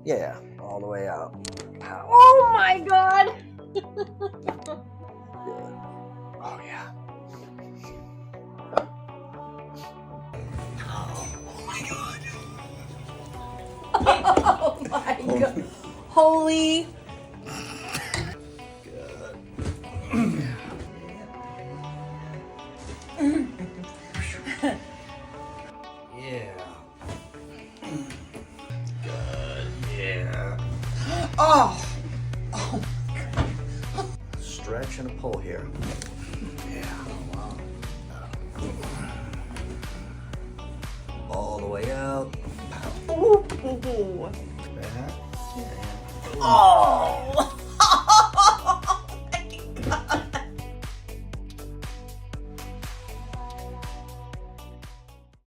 Yeah, all the way out. Pow. Oh my god! Good. Oh yeah. Oh my god. Holy. Good. Yeah. Good. Yeah. Oh. Stretch and a pull here. Yeah. All the way out. Pow. Ooh. Back. Yeah. Oh.